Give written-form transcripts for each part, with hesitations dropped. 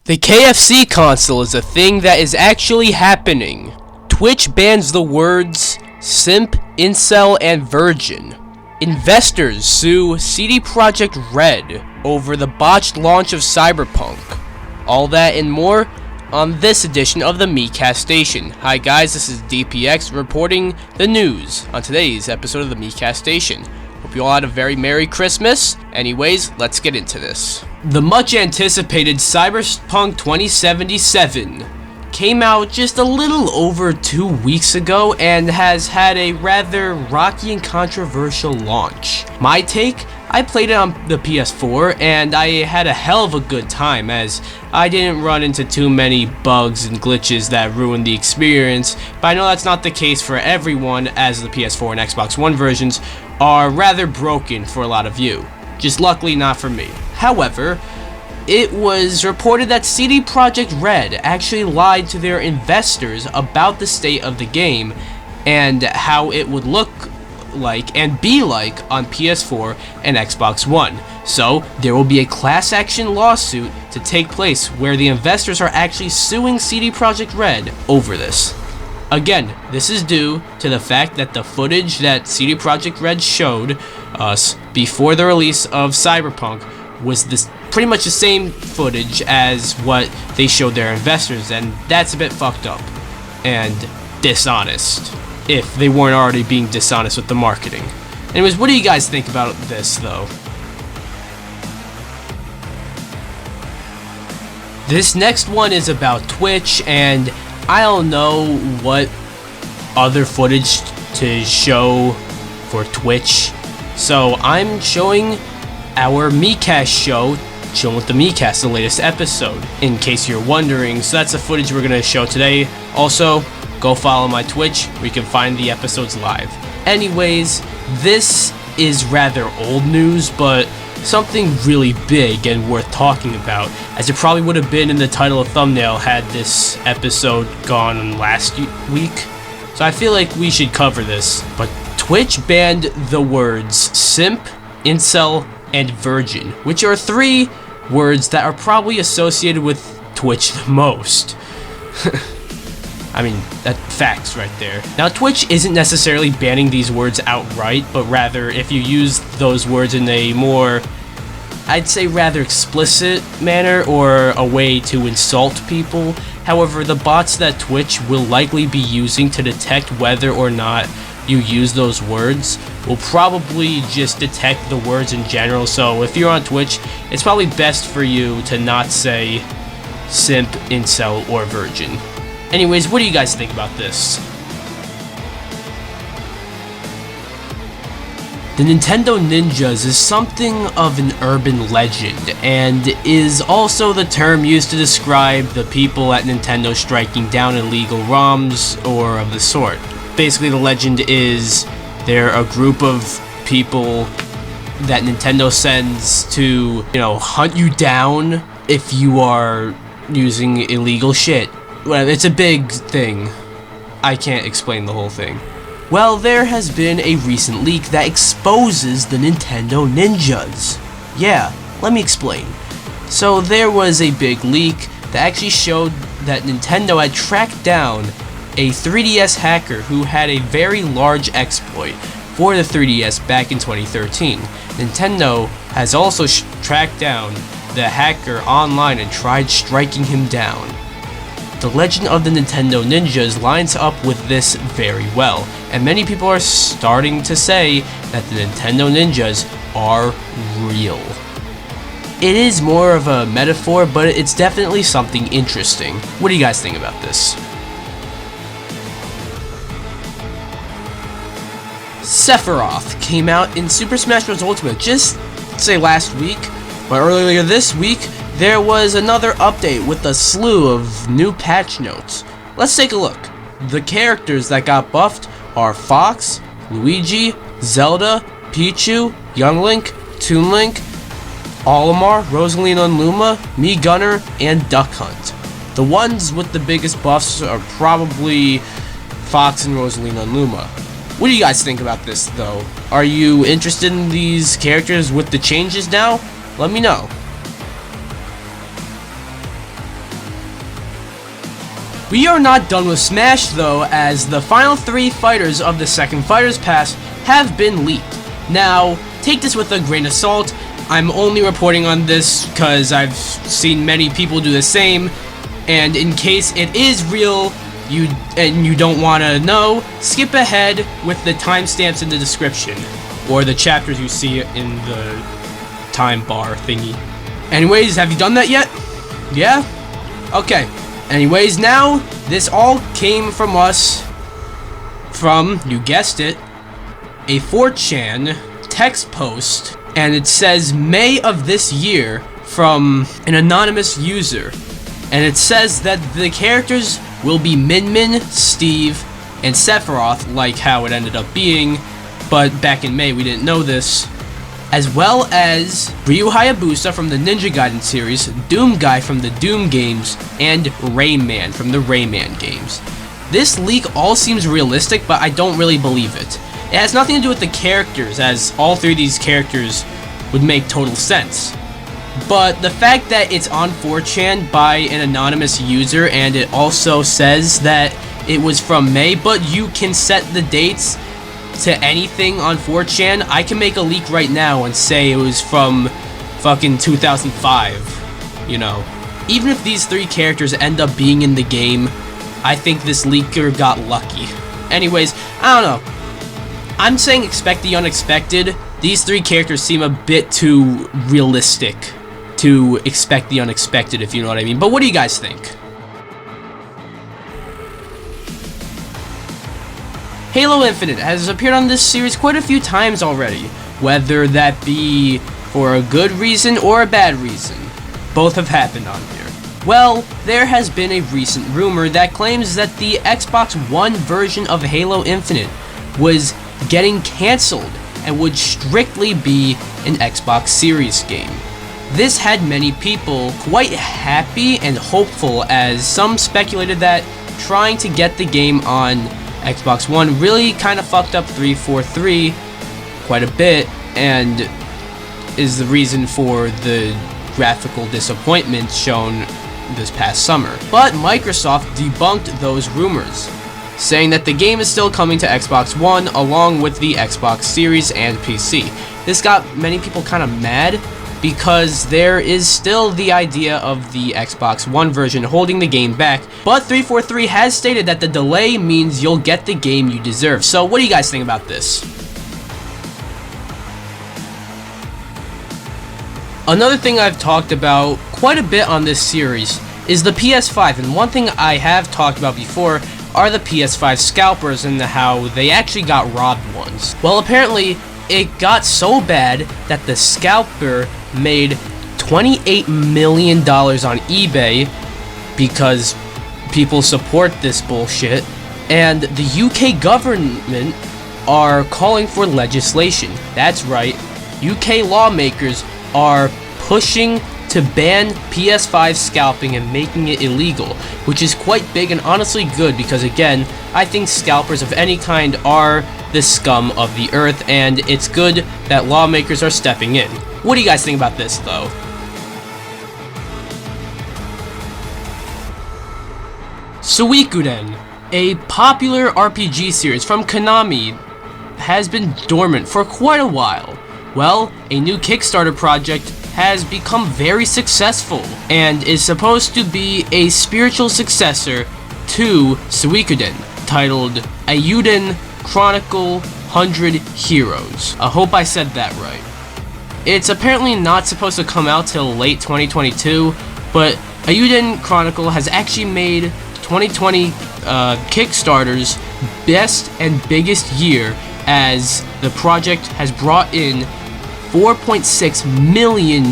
The KFC console is a thing that is actually happening. Twitch bans the words Simp, Incel, and Virgin. Investors sue CD Projekt Red over the botched launch of Cyberpunk. All that and more on this edition of the Miikcast Station. Hi guys, this is DPX reporting the news on today's episode of the Miikcast Station. Hope you all had a very Merry Christmas. Anyways, let's get into this. The much anticipated Cyberpunk 2077 came out just a little over 2 weeks ago and has had a rather rocky and controversial launch. My take, I played it on the PS4 and I had a hell of a good time as I didn't run into too many bugs and glitches that ruined the experience, but I know that's not the case for everyone as the PS4 and Xbox One versions are rather broken for a lot of you. Just luckily not for me. However, it was reported that CD Projekt Red actually lied to their investors about the state of the game and how it would look like and be like on PS4 and Xbox One. So there will be a class action lawsuit to take place where the investors are actually suing CD Projekt Red over this. Again, this is due to the fact that the footage that CD Projekt Red showed us before the release of Cyberpunk was this pretty much the same footage as what they showed their investors, and that's a bit fucked up and dishonest if they weren't already being dishonest with the marketing. Anyways, what do you guys think about this though? This next one is about Twitch, and I don't know what other footage to show for Twitch, so I'm showing our Miikcast show, chilling with the Miikcast, the latest episode, in case you're wondering. So that's the footage we're going to show today. Also, go follow my Twitch where you can find the episodes live. Anyways, this is rather old news, but something really big and worth talking about, as it probably would have been in the title or thumbnail had this episode gone last week. So I feel like we should cover this. But Twitch banned the words Simp, Incel, and Virgin, which are 3 words that are probably associated with Twitch the most. I mean, that's facts right there. Now, Twitch isn't necessarily banning these words outright, but rather if you use those words in a more, I'd say rather explicit manner or a way to insult people. However, the bots that Twitch will likely be using to detect whether or not you use those words will probably just detect the words in general. So if you're on Twitch, it's probably best for you to not say Simp, Incel, or Virgin. Anyways, what do you guys think about this? The Nintendo Ninjas is something of an urban legend, and is also the term used to describe the people at Nintendo striking down illegal ROMs or of the sort. Basically, the legend is they're a group of people that Nintendo sends to, hunt you down if you are using illegal shit. Well, it's a big thing. I can't explain the whole thing. Well, there has been a recent leak that exposes the Nintendo Ninjas. Yeah, let me explain. So there was a big leak that actually showed that Nintendo had tracked down a 3DS hacker who had a very large exploit for the 3DS back in 2013. Nintendo has also tracked down the hacker online and tried striking him down. The legend of the Nintendo Ninjas lines up with this very well, and many people are starting to say that the Nintendo Ninjas are real. It is more of a metaphor, but it's definitely something interesting. What do you guys think about this? Sephiroth came out in Super Smash Bros. Ultimate just, say, last week, but earlier this week, there was another update with a slew of new patch notes. Let's take a look. The characters that got buffed are Fox, Luigi, Zelda, Pichu, Young Link, Toon Link, Olimar, Rosalina and Luma, Mii Gunner, and Duck Hunt. The ones with the biggest buffs are probably Fox and Rosalina and Luma. What do you guys think about this though? Are you interested in these characters with the changes now? Let me know. We are not done with Smash though, as the final 3 fighters of the second Fighters Pass have been leaked. Now, take this with a grain of salt. I'm only reporting on this because I've seen many people do the same, and in case it is real, you don't want to know, skip ahead with the timestamps in the description, or the chapters you see in the time bar thingy. Anyways, have you done that yet? Yeah? Okay. Anyways, now, this all came from us, from, you guessed it, a 4chan text post, and it says May of this year from an anonymous user, and it says that the characters will be Min Min, Steve, and Sephiroth, like how it ended up being, but back in May we didn't know this, as well as Ryu Hayabusa from the Ninja Gaiden series, Doom Guy from the Doom games, and Rayman from the Rayman games. This leak all seems realistic, but I don't really believe it. It has nothing to do with the characters, as all 3 of these characters would make total sense. But the fact that it's on 4chan by an anonymous user, and it also says that it was from May, but you can set the dates to anything on 4chan, I can make a leak right now and say it was from fucking 2005, you know. Even if these 3 characters end up being in the game, I think this leaker got lucky. Anyways, I don't know. I'm saying expect the unexpected. These 3 characters seem a bit too realistic to expect the unexpected, if you know what I mean. But what do you guys think? Halo Infinite has appeared on this series quite a few times already, whether that be for a good reason or a bad reason. Both have happened on here. Well, there has been a recent rumor that claims that the Xbox One version of Halo Infinite was getting cancelled and would strictly be an Xbox Series game. This had many people quite happy and hopeful, as some speculated that trying to get the game on Xbox One really kind of fucked up 343 quite a bit, and is the reason for the graphical disappointment shown this past summer. But Microsoft debunked those rumors, saying that the game is still coming to Xbox One along with the Xbox Series and PC. This got many people kind of mad, because there is still the idea of the Xbox One version holding the game back, but 343 has stated that the delay means you'll get the game you deserve. So what do you guys think about this? Another thing I've talked about quite a bit on this series is the PS5, and one thing I have talked about before are the PS5 scalpers and how they actually got robbed once. Well, apparently it got so bad that the scalper made $28 million on eBay because people support this bullshit, and the UK government are calling for legislation. That's right, UK lawmakers are pushing to ban PS5 scalping and making it illegal, which is quite big and honestly good, because again, I think scalpers of any kind are the scum of the earth, and it's good that lawmakers are stepping in. What do you guys think about this, though? Suikoden, a popular RPG series from Konami, has been dormant for quite a while. Well, a new Kickstarter project has become very successful and is supposed to be a spiritual successor to Suikoden, titled Eiyuden Chronicle 100 Heroes. I hope I said that right. It's apparently not supposed to come out till late 2022, but Eiyuden Chronicle has actually made 2020 Kickstarter's best and biggest year, as the project has brought in $4.6 million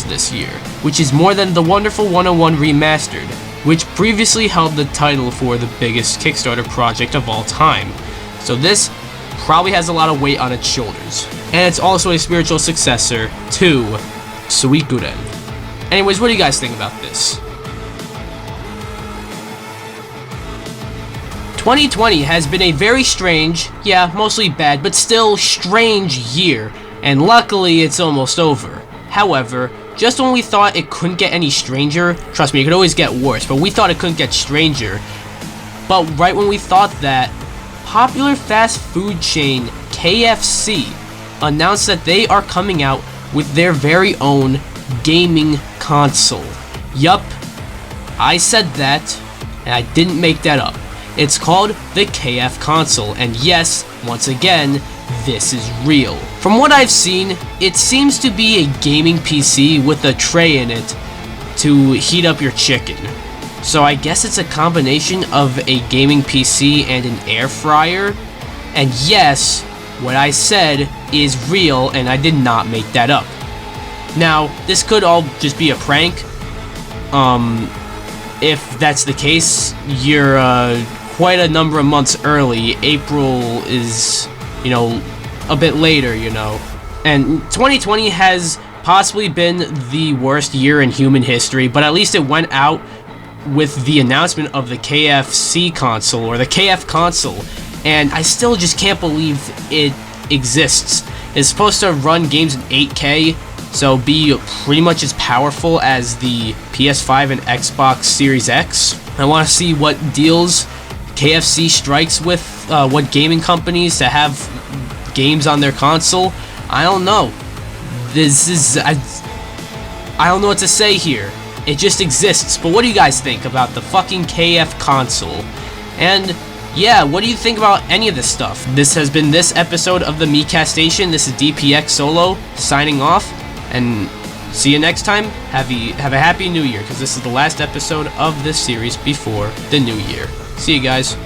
this year, which is more than the Wonderful 101 Remastered, which previously held the title for the biggest Kickstarter project of all time. So this probably has a lot of weight on its shoulders. And it's also a spiritual successor to Suikoden. Anyways, what do you guys think about this? 2020 has been a very strange, yeah, mostly bad, but still strange year, and luckily it's almost over. However, just when we thought it couldn't get any stranger, trust me, it could always get worse, but we thought it couldn't get stranger. But right when we thought that, popular fast food chain KFC announced that they are coming out with their very own gaming console. Yup, I said that, and I didn't make that up. It's called the KFConsole, and yes, once again, this is real. From what I've seen, it seems to be a gaming PC with a tray in it to heat up your chicken. So I guess it's a combination of a gaming PC and an air fryer. And yes, what I said is real, and I did not make that up. Now, this could all just be a prank. If that's the case, you're quite a number of months early. April is, you know, a bit later, you know. And 2020 has possibly been the worst year in human history, but at least it went out with the announcement of the KFC console, or the KFConsole, and I still just can't believe it exists. It's supposed to run games in 8K, so be pretty much as powerful as the PS5 and Xbox Series X. I want to see what deals KFC strikes with what gaming companies to have games on their console. I don't know. This is I don't know what to say here. It just exists. But what do you guys think about the fucking KFConsole? And yeah, what do you think about any of this stuff? This has been this episode of the Miikcast Station. This is DPX Solo signing off, and see you next time. Have a happy new year, because this is the last episode of this series before the new year. See you guys.